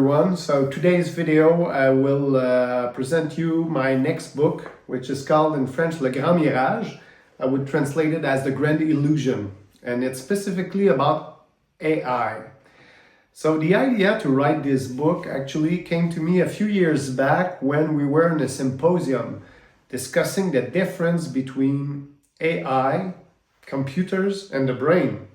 everyone. So today's video I will present you my next book, which is called in French Le Grand Mirage. I would translate it as the Grand Illusion, and it's specifically about AI. So the idea to write this book actually came to me a few years back when we were in a symposium discussing the difference between AI, computers, and the brain.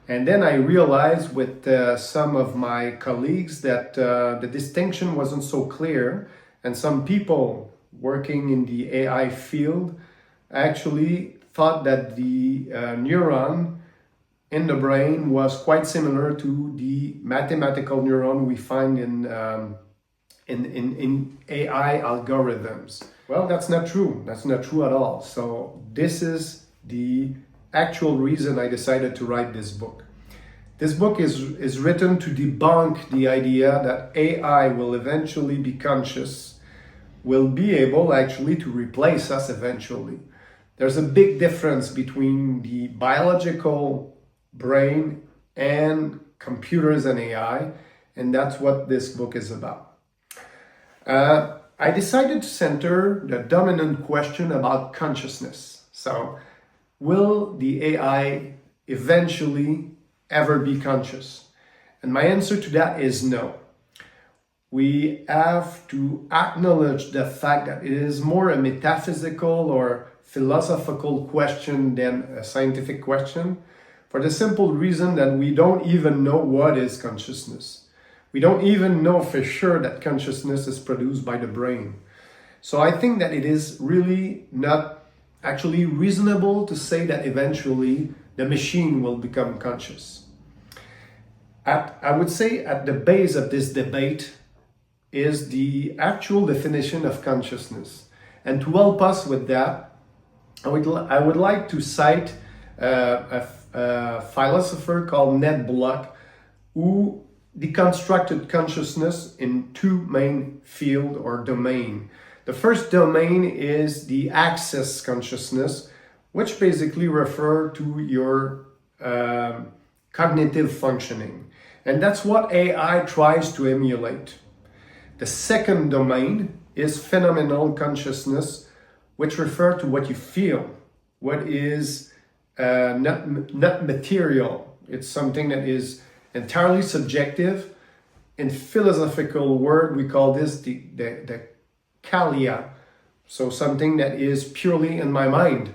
And then I realized with some of my colleagues that the distinction wasn't so clear, and some people working in the AI field actually thought that the neuron in the brain was quite similar to the mathematical neuron we find in AI algorithms. Well, that's not true. That's not true at all. So this is the actual reason I decided to write this book. This book is written to debunk the idea that AI will eventually be conscious, will be able actually to replace us eventually. There's a big difference between the biological brain and computers and AI, and that's what this book is about. I decided to center the dominant question about consciousness. So, will the AI eventually ever be conscious? And my answer to that is no. We have to acknowledge the fact that it is more a metaphysical or philosophical question than a scientific question, for the simple reason that we don't even know what is consciousness. We don't even know for sure that consciousness is produced by the brain. So I think that it is really not actually reasonable to say that eventually the machine will become conscious. I would say at the base of this debate is the actual definition of consciousness. And to help us with that, I would like to cite a philosopher called Ned Block, who deconstructed consciousness in two main fields or domain. The first domain is the access consciousness, which basically refer to your cognitive functioning. And that's what AI tries to emulate. The second domain is phenomenal consciousness, which refer to what you feel, what is not material. It's something that is entirely subjective. In philosophical word, we call this the Kalia, so something that is purely in my mind.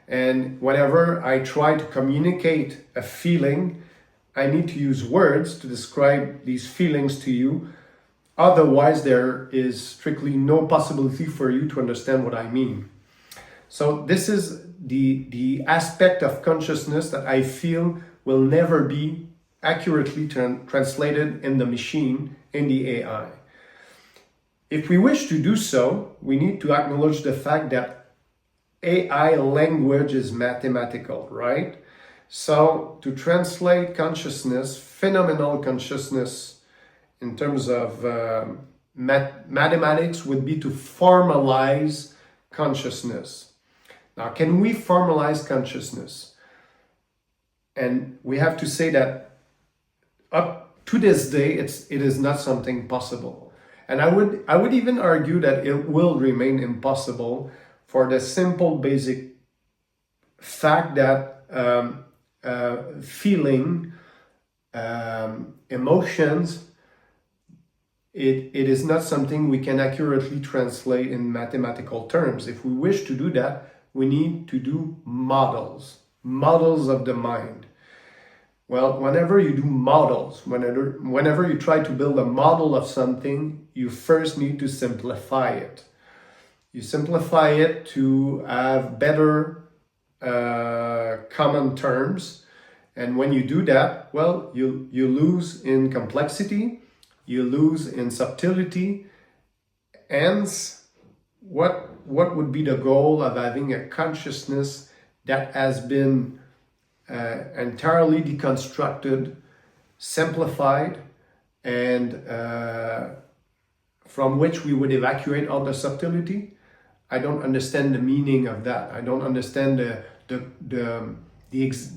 And whenever I try to communicate a feeling, I need to use words to describe these feelings to you. Otherwise, there is strictly no possibility for you to understand what I mean. So this is the aspect of consciousness that I feel will never be accurately translated in the machine, in the AI. If we wish to do so, we need to acknowledge the fact that AI language is mathematical, right? So to translate consciousness, phenomenal consciousness, in terms of mathematics would be to formalize consciousness. Now, can we formalize consciousness? And we have to say that up to this day, it is not something possible. And I would even argue that it will remain impossible for the simple basic fact that feeling, emotions, it is not something we can accurately translate in mathematical terms. If we wish to do that, we need to do models of the mind. Well, whenever you do models, whenever you try to build a model of something, you first need to simplify it. You simplify it to have better common terms. And when you do that, well, you lose in complexity, you lose in subtlety. Hence, what would be the goal of having a consciousness that has been entirely deconstructed, simplified, and from which we would evacuate all the subtlety? I don't understand the meaning of that. I don't understand the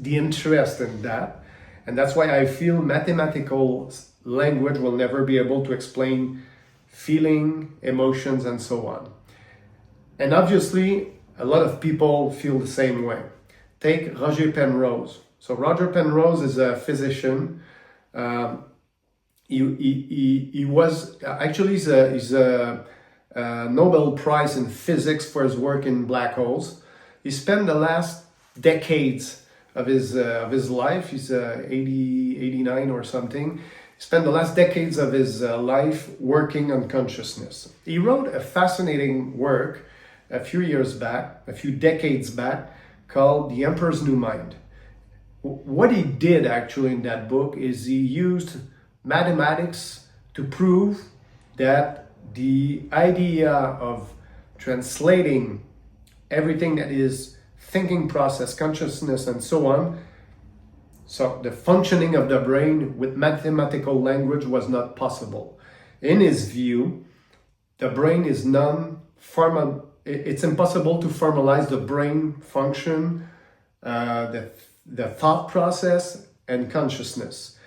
interest in that. And that's why I feel mathematical language will never be able to explain feeling, emotions, and so on. And obviously, a lot of people feel the same way. Take Roger Penrose. So Roger Penrose is a physician. He was actually he's a Nobel Prize in physics for his work in black holes. He spent the last decades of his life. He's 89 or something. He spent the last decades of his life working on consciousness. He wrote a fascinating work a few decades back, called The Emperor's New Mind. What he did actually in that book is he used mathematics to prove that the idea of translating everything that is thinking process, consciousness, and so on, so the functioning of the brain with mathematical language was not possible. In his view, the brain is it's impossible to formalize the brain function, the thought process, and consciousness.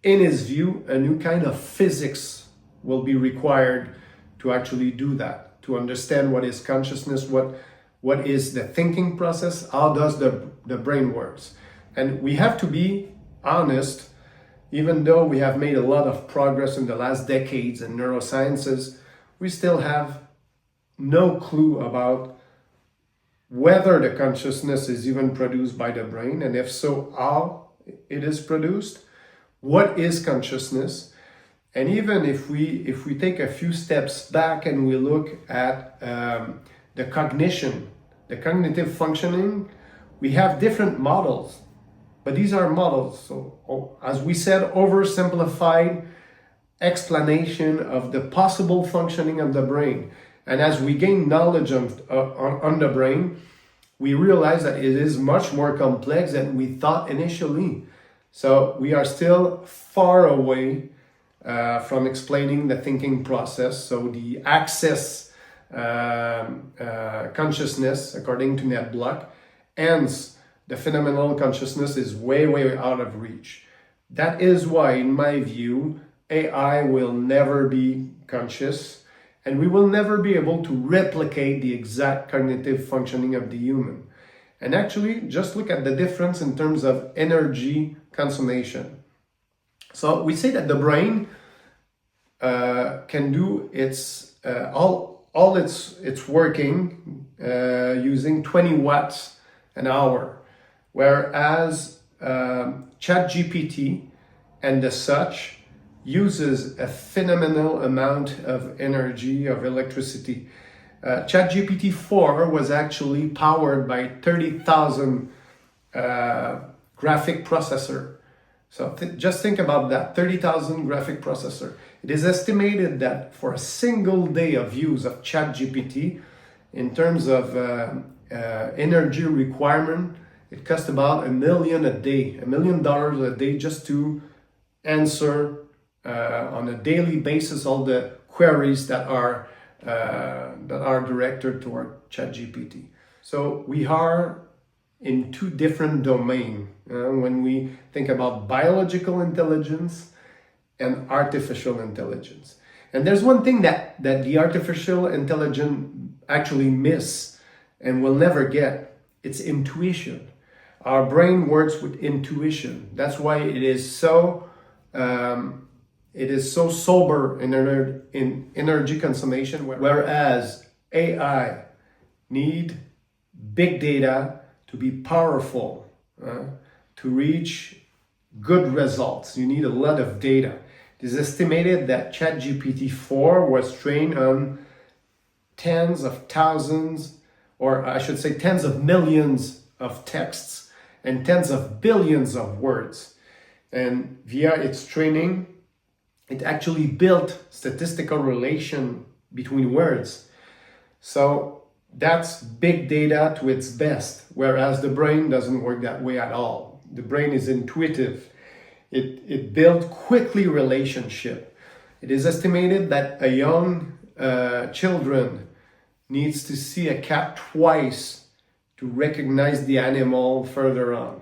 In his view, a new kind of physics will be required to actually do that, to understand what is consciousness, what is the thinking process, how does the brain works. And we have to be honest, even though we have made a lot of progress in the last decades in neurosciences, we still have no clue about whether the consciousness is even produced by the brain, and if so, how it is produced, what is consciousness. And even if we take a few steps back and we look at the cognition, the cognitive functioning, we have different models, but these are models. So as we said, oversimplified explanation of the possible functioning of the brain. And as we gain knowledge on the brain, we realize that it is much more complex than we thought initially. So we are still far away from explaining the thinking process. So the access consciousness, according to Ned Block, hence the phenomenal consciousness is way, way out of reach. That is why, in my view, AI will never be conscious, and we will never be able to replicate the exact cognitive functioning of the human. And actually, just look at the difference in terms of energy consumption. So we say that the brain can do its all its working using 20 watts an hour, whereas ChatGPT and the such uses a phenomenal amount of energy, of electricity. ChatGPT 4 was actually powered by 30,000 graphic processor. So just think about that, 30,000 graphic processor. It is estimated that for a single day of use of ChatGPT, in terms of energy requirement, it costs about $1 million a day, $1 million a day, just to answer on a daily basis all the queries that are directed toward ChatGPT. So we are in two different domains when we think about biological intelligence and artificial intelligence. And there's one thing that the artificial intelligence actually miss and will never get. It's intuition. Our brain works with intuition. That's why it is so sober in energy consumption, whereas AI need big data to be powerful, to reach good results. You need a lot of data. It is estimated that ChatGPT 4 was trained on tens of thousands, or I should say tens of millions of texts and tens of billions of words. And via its training, it actually built statistical relation between words. So that's big data to its best, whereas the brain doesn't work that way at all. The brain is intuitive. It builds quickly relationship. It is estimated that a young children needs to see a cat twice to recognize the animal further on,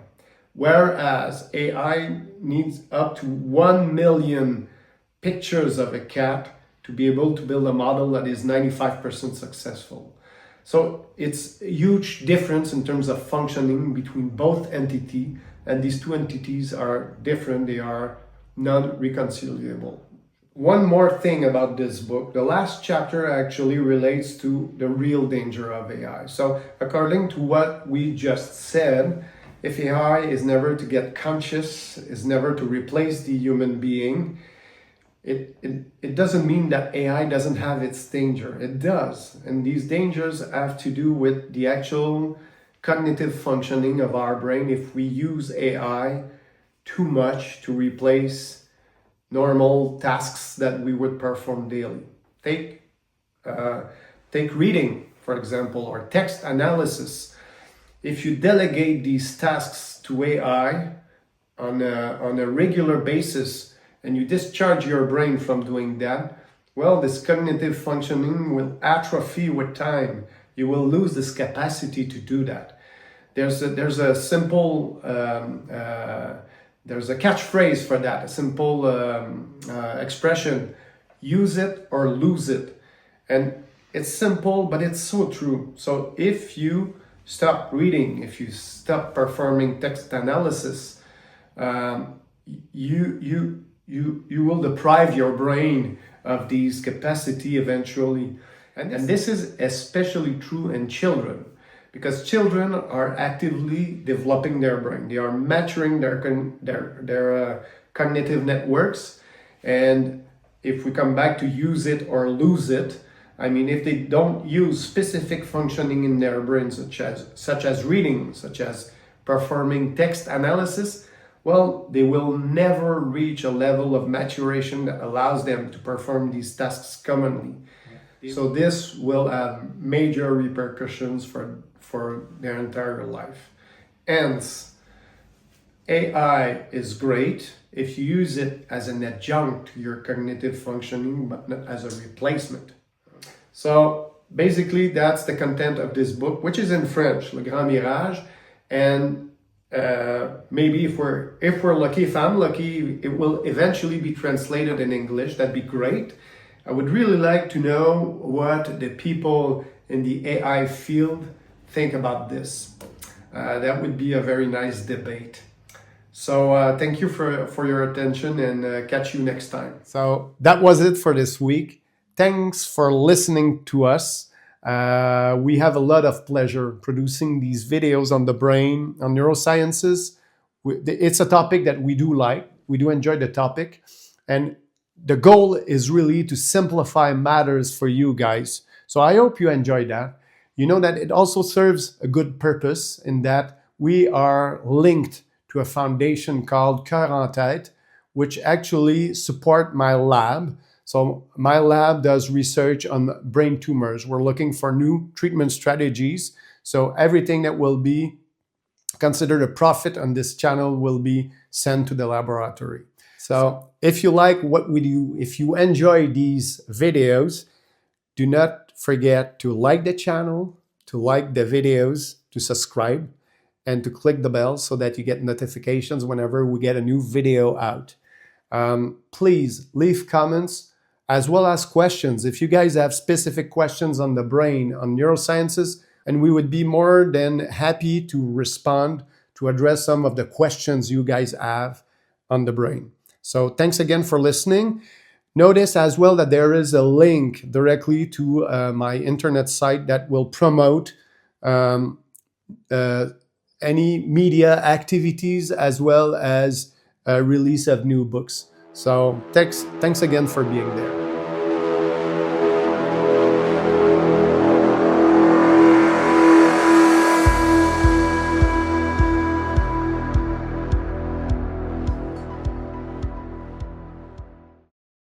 whereas AI needs up to 1 million pictures of a cat to be able to build a model that is 95% successful. So it's a huge difference in terms of functioning between both entities, and these two entities are different, they are non-reconcilable. One more thing about this book, the last chapter actually relates to the real danger of AI. So according to what we just said, if AI is never to get conscious, is never to replace the human being, it doesn't mean that AI doesn't have its danger. It does. And these dangers have to do with the actual cognitive functioning of our brain if we use AI too much to replace normal tasks that we would perform daily. Take reading, for example, or text analysis. If you delegate these tasks to AI on a regular basis and you discharge your brain from doing that, well, this cognitive functioning will atrophy with time. You will lose this capacity to do that. There's a simple there's a catchphrase for that, a simple expression: use it or lose it. And it's simple, but it's so true. So if you stop reading, if you stop performing text analysis, you will deprive your brain of these capacity eventually. And this is especially true in children, because children are actively developing their brain. They are maturing their cognitive networks. And if we come back to use it or lose it, I mean, if they don't use specific functioning in their brain, such as reading, such as performing text analysis, well, they will never reach a level of maturation that allows them to perform these tasks commonly. So this will have major repercussions for their entire life. Hence, AI is great if you use it as an adjunct to your cognitive functioning, but not as a replacement. So basically, that's the content of this book, which is in French, Le Grand Mirage. And maybe if we're lucky, if I'm lucky, it will eventually be translated in English. That'd be great. I would really like to know what the people in the AI field think about this. That would be a very nice debate. So thank you for your attention, and catch you next time. So that was it for this week. Thanks for listening to us. We have a lot of pleasure producing these videos on the brain, on neurosciences. It's a topic that we do like. We do enjoy the topic. And the goal is really to simplify matters for you guys. So I hope you enjoy that. You know that it also serves a good purpose in that we are linked to a foundation called Cœur en Tête, which actually support my lab. So my lab does research on brain tumors. We're looking for new treatment strategies. So everything that will be considered a profit on this channel will be sent to the laboratory. So if you like what we do, if you enjoy these videos, do not forget to like the channel, to like the videos, to subscribe, and to click the bell so that you get notifications whenever we get a new video out. Please leave comments as well as questions. If you guys have specific questions on the brain, on neurosciences, and we would be more than happy to respond, to address some of the questions you guys have on the brain. So thanks again for listening. Notice as well that there is a link directly to my internet site that will promote any media activities as well as release of new books. So thanks again for being there.